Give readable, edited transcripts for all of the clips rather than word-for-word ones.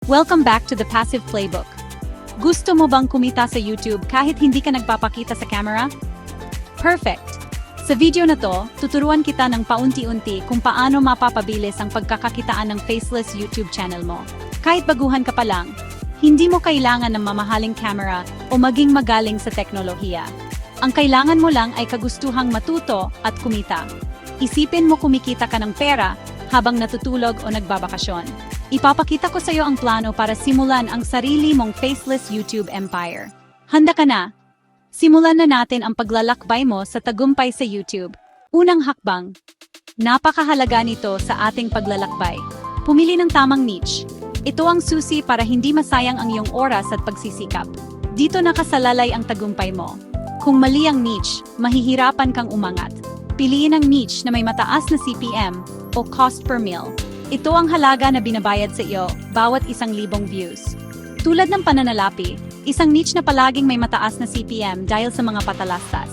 Welcome back to the Passive Playbook. Gusto mo bang kumita sa YouTube kahit hindi ka nagpapakita sa camera? Perfect! Sa video na to, tuturuan kita ng paunti-unti kung paano mapapabilis ang pagkakakitaan ng faceless YouTube channel mo. Kahit baguhan ka pa lang, hindi mo kailangan ng mamahaling camera o maging magaling sa teknolohiya. Ang kailangan mo lang ay kagustuhang matuto at kumita. Isipin mo kumikita ka ng pera habang natutulog o nagbabakasyon. Ipapakita ko sa iyo ang plano para simulan ang sarili mong faceless YouTube empire. Handa ka na? Simulan na natin ang paglalakbay mo sa tagumpay sa YouTube. Unang hakbang. Napakahalaga nito sa ating paglalakbay. Pumili ng tamang niche. Ito ang susi para hindi masayang ang iyong oras at pagsisikap. Dito nakasalalay ang tagumpay mo. Kung mali ang niche, mahihirapan kang umangat. Piliin ang niche na may mataas na CPM o cost per mil. Ito ang halaga na binabayad sa iyo bawat 1,000 views. Tulad ng pananalapi, isang niche na palaging may mataas na CPM dahil sa mga patalastas.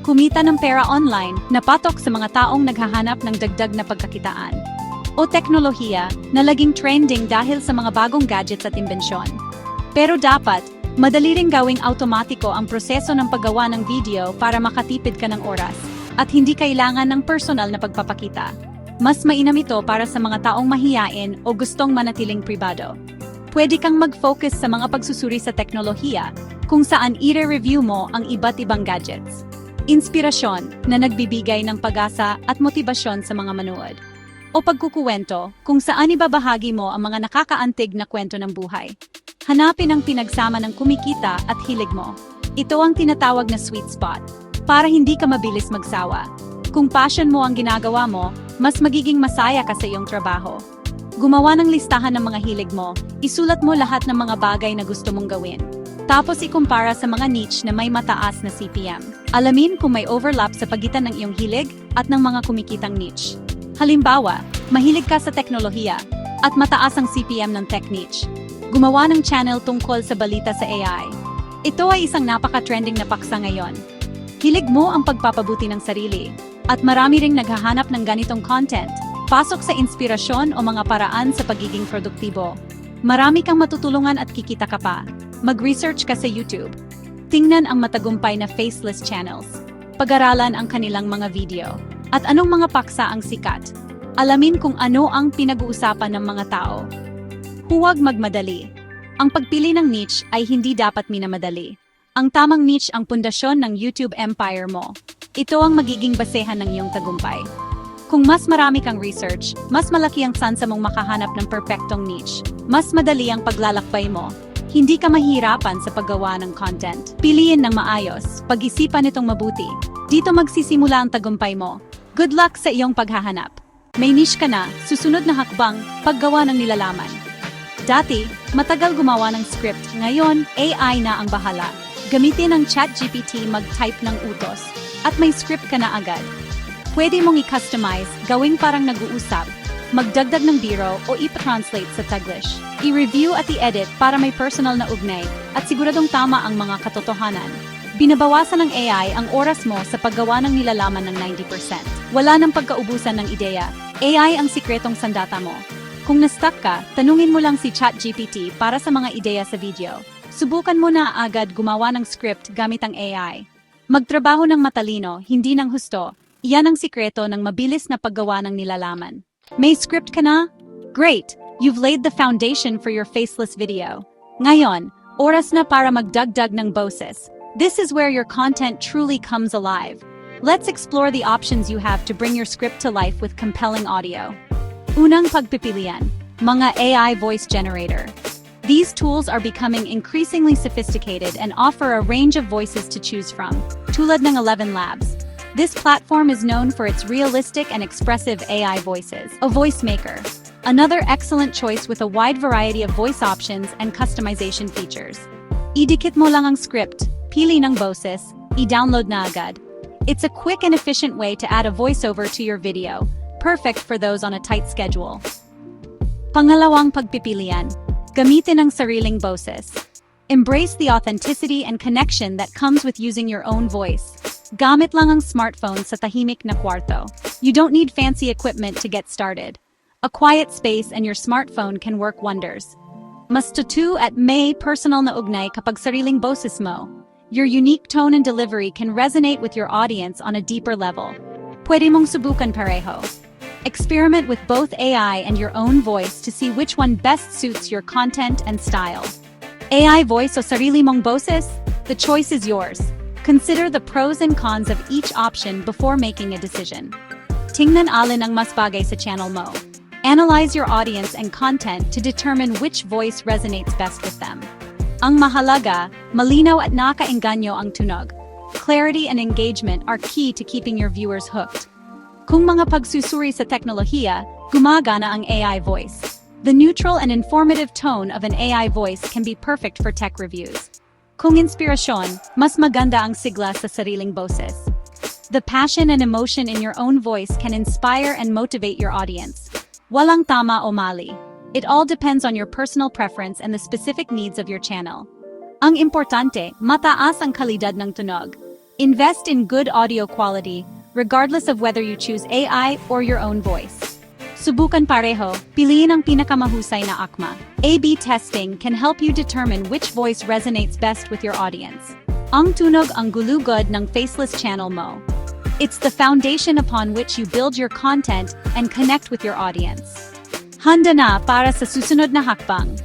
Kumita ng pera online na patok sa mga taong naghahanap ng dagdag na pagkakitaan. O teknolohiya na laging trending dahil sa mga bagong gadgets at imbensyon. Pero dapat, madali ring gawing automatiko ang proseso ng paggawa ng video para makatipid ka ng oras at hindi kailangan ng personal na pagpapakita. Mas mainam ito para sa mga taong mahiyain o gustong manatiling pribado. Pwede kang mag-focus sa mga pagsusuri sa teknolohiya kung saan i-review mo ang iba't ibang gadgets. Inspirasyon na nagbibigay ng pag-asa at motibasyon sa mga manood. O pagkukuwento kung saan ibabahagi mo ang mga nakakaantig na kwento ng buhay. Hanapin ang pinagsama ng kumikita at hilig mo. Ito ang tinatawag na sweet spot, para hindi ka mabilis magsawa. Kung passion mo ang ginagawa mo, mas magiging masaya ka sa iyong trabaho. Gumawa ng listahan ng mga hilig mo, isulat mo lahat ng mga bagay na gusto mong gawin. Tapos ikumpara sa mga niche na may mataas na CPM. Alamin kung may overlap sa pagitan ng iyong hilig at ng mga kumikitang niche. Halimbawa, mahilig ka sa teknolohiya at mataas ang CPM ng tech niche. Gumawa ng channel tungkol sa balita sa AI. Ito ay isang napaka-trending na paksa ngayon. Hilig mo ang pagpapabuti ng sarili at marami ring naghahanap ng ganitong content. Pasok sa inspirasyon o mga paraan sa pagiging produktibo. Marami kang matutulungan at kikita ka pa. Mag-research ka sa YouTube. Tingnan ang matagumpay na faceless channels. Pag-aralan ang kanilang mga video. At anong mga paksa ang sikat. Alamin kung ano ang pinag-uusapan ng mga tao. Huwag magmadali. Ang pagpili ng niche ay hindi dapat minamadali. Ang tamang niche ang pundasyon ng YouTube empire mo. Ito ang magiging basehan ng iyong tagumpay. Kung mas marami kang research, mas malaki ang sansa mong makahanap ng perpektong niche. Mas madali ang paglalakbay mo. Hindi ka mahirapan sa paggawa ng content. Piliin ng maayos, pag-isipan itong mabuti. Dito magsisimula ang tagumpay mo. Good luck sa iyong paghahanap. May niche ka na, susunod na hakbang, paggawa ng nilalaman. Dati, matagal gumawa ng script, ngayon, AI na ang bahala. Gamitin ang ChatGPT mag-type ng utos, at may script ka na agad. Pwede mong i-customize, gawing parang nag-uusap, magdagdag ng biro o i-translate sa Taglish. I-review at i-edit para may personal na ugnay at siguradong tama ang mga katotohanan. Binabawasan ng AI ang oras mo sa paggawa ng nilalaman ng 90%. Wala nang pagkaubusan ng ideya. AI ang sikretong sandata mo. Kung na-stuck ka, tanungin mo lang si ChatGPT para sa mga ideya sa video. Subukan mo na agad gumawa ng script gamit ang AI. Magtrabaho ng matalino, hindi ng husto. Iyan ang sikreto ng mabilis na paggawa ng nilalaman. May script ka na? Great! You've laid the foundation for your faceless video. Ngayon, oras na para magdagdag ng boses. This is where your content truly comes alive. Let's explore the options you have to bring your script to life with compelling audio. Unang pagpipilian, mga AI voice generator. These tools are becoming increasingly sophisticated and offer a range of voices to choose from, tulad ng 11 Labs. This platform is known for its realistic and expressive AI voices, a voice maker. Another excellent choice with a wide variety of voice options and customization features. Idikit mo lang ang script, pili ng boses, i-download na agad. It's a quick and efficient way to add a voiceover to your video, perfect for those on a tight schedule. Pangalawang pagpipilian, gamitin ang sariling boses. Embrace the authenticity and connection that comes with using your own voice. Gamit lang ang smartphone sa tahimik na kwarto. You don't need fancy equipment to get started. A quiet space and your smartphone can work wonders. Mas tutu at may personal na ugnay kapag sariling boses mo. Your unique tone and delivery can resonate with your audience on a deeper level. Pwede mong subukan pareho. Experiment with both AI and your own voice to see which one best suits your content and style. AI voice o sarili mong boses? The choice is yours. Consider the pros and cons of each option before making a decision. Tingnan alin ang mas bagay sa channel mo. Analyze your audience and content to determine which voice resonates best with them. Ang mahalaga, malinaw at nakaengganyo ang tunog. Clarity and engagement are key to keeping your viewers hooked. Kung mga pagsusuri sa teknolohiya, gumagana ang AI voice. The neutral and informative tone of an AI voice can be perfect for tech reviews. Kung inspirasyon, mas maganda ang sigla sa sariling boses. The passion and emotion in your own voice can inspire and motivate your audience. Walang tama o mali. It all depends on your personal preference and the specific needs of your channel. Ang importante, mataas ang kalidad ng tunog. Invest in good audio quality, regardless of whether you choose AI or your own voice. Subukan pareho, piliin ang pinakamahusay na akma. A/B testing can help you determine which voice resonates best with your audience. Ang tunog ang gulugod ng faceless channel mo. It's the foundation upon which you build your content and connect with your audience. Handa na para sa susunod na hakbang.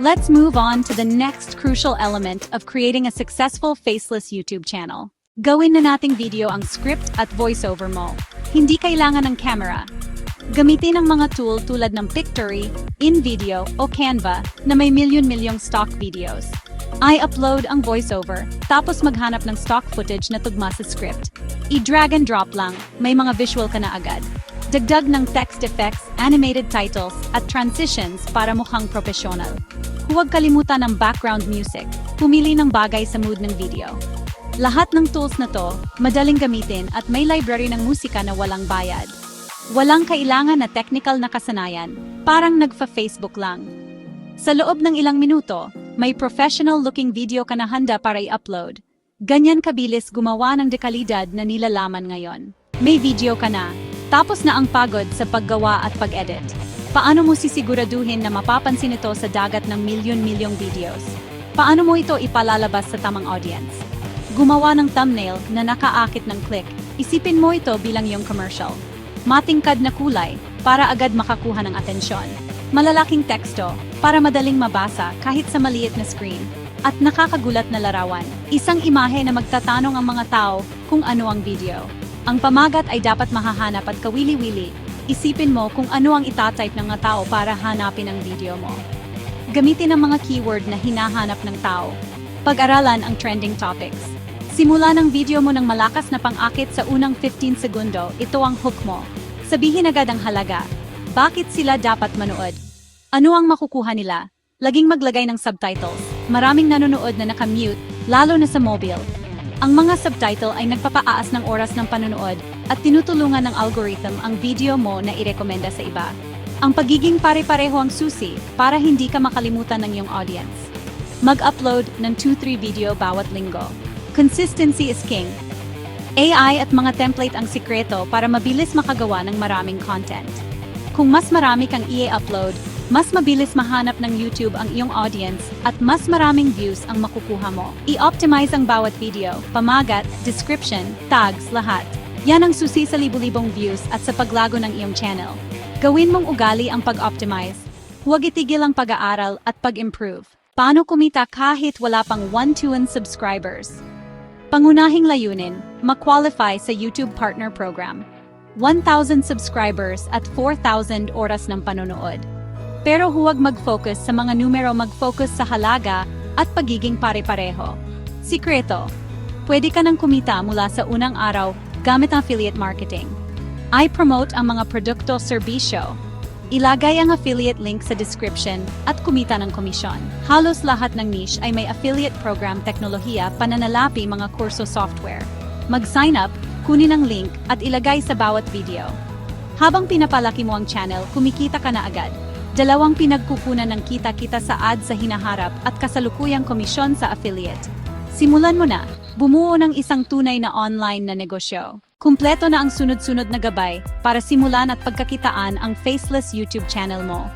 Let's move on to the next crucial element of creating a successful faceless YouTube channel. Gawin na nating video ang script at voiceover mo. Hindi kailangan ng camera. Gamitin ang mga tool tulad ng Pictory, InVideo o Canva na may milyon-milyong stock videos. I-upload ang voiceover, tapos maghanap ng stock footage na tugma sa script. I-drag and drop lang, may mga visual ka na agad. Dagdag ng text effects, animated titles, at transitions para mukhang professional. Huwag kalimutan ng background music, pumili ng bagay sa mood ng video. Lahat ng tools na to, madaling gamitin at may library ng musika na walang bayad. Walang kailangan na technical na kasanayan, parang nagfa-Facebook lang. Sa loob ng ilang minuto, may professional-looking video ka na handa para i-upload. Ganyan kabilis gumawa ng dekalidad na nilalaman ngayon. May video ka na, tapos na ang pagod sa paggawa at pag-edit. Paano mo sisiguraduhin na mapapansin ito sa dagat ng milyon-milyong videos? Paano mo ito ipalalabas sa tamang audience? Gumawa ng thumbnail na nakaakit ng click, isipin mo ito bilang iyong commercial. Matingkad na kulay, para agad makakuha ng atensyon. Malalaking teksto, para madaling mabasa kahit sa maliit na screen. At nakakagulat na larawan, isang imahe na magtatanong ang mga tao kung ano ang video. Ang pamagat ay dapat mahahanap at kawili-wili. Isipin mo kung ano ang itatype ng mga tao para hanapin ang video mo. Gamitin ang mga keyword na hinahanap ng tao. Pag-aralan ang trending topics. Simula ng video mo ng malakas na pang-akit sa unang 15 segundo, ito ang hook mo. Sabihin agad ang halaga. Bakit sila dapat manood? Ano ang makukuha nila? Laging maglagay ng subtitles. Maraming nanonood na nakamute, lalo na sa mobile. Ang mga subtitle ay nagpapaas ng oras ng panonood at tinutulungan ng algorithm ang video mo na irekomenda sa iba. Ang pagiging pare-pareho ang susi para hindi ka makalimutan ng iyong audience. Mag-upload ng 2-3 video bawat linggo. Consistency is king. AI at mga template ang sikreto para mabilis makagawa ng maraming content. Kung mas marami kang i-upload, mas mabilis mahanap ng YouTube ang iyong audience at mas maraming views ang makukuha mo. I-optimize ang bawat video, pamagat, description, tags, lahat. Yan ang susi sa libu-libong views at sa paglago ng iyong channel. Gawin mong ugali ang pag-optimize. Huwag itigil ang pag-aaral at pag-improve. Paano kumita kahit wala pang 1-2 subscribers? Pangunahing layunin, ma-qualify sa YouTube Partner Program. 1,000 subscribers at 4,000 oras ng panonood. Pero huwag mag-focus sa mga numero, mag-focus sa halaga at pagiging pare-pareho. Sikreto, pwede ka nang kumita mula sa unang araw gamit ang affiliate marketing. I-promote ang mga produkto, serbisyo. Ilagay ang affiliate link sa description at kumita ng komisyon. Halos lahat ng niche ay may affiliate program, teknolohiya, pananalapi, mga kurso, software. Mag-sign up, kunin ang link at ilagay sa bawat video. Habang pinapalaki mo ang channel, kumikita ka na agad. Dalawang pinagkukunan ng kita-kita sa ads sa hinaharap at kasalukuyang komisyon sa affiliate. Simulan mo na, bumuo ng isang tunay na online na negosyo. Kumpleto na ang sunod-sunod na gabay para simulan at pagkakitaan ang faceless YouTube channel mo.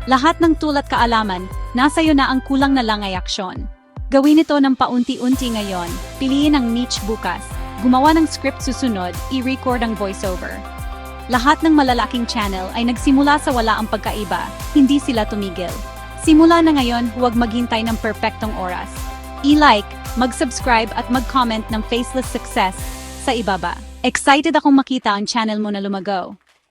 Lahat ng tulad kaalaman, nasa iyo na ang kulang na lang ay aksyon. Gawin ito ng paunti-unti ngayon, piliin ang niche bukas, gumawa ng script susunod, i-record ang voiceover. Lahat ng malalaking channel ay nagsimula sa wala ang pagkaiba, hindi sila tumigil. Simula na ngayon, huwag maghintay ng perpektong oras. I-like, mag-subscribe at mag-comment ng Faceless Success sa ibaba. Excited akong makita ang channel mo na lumago.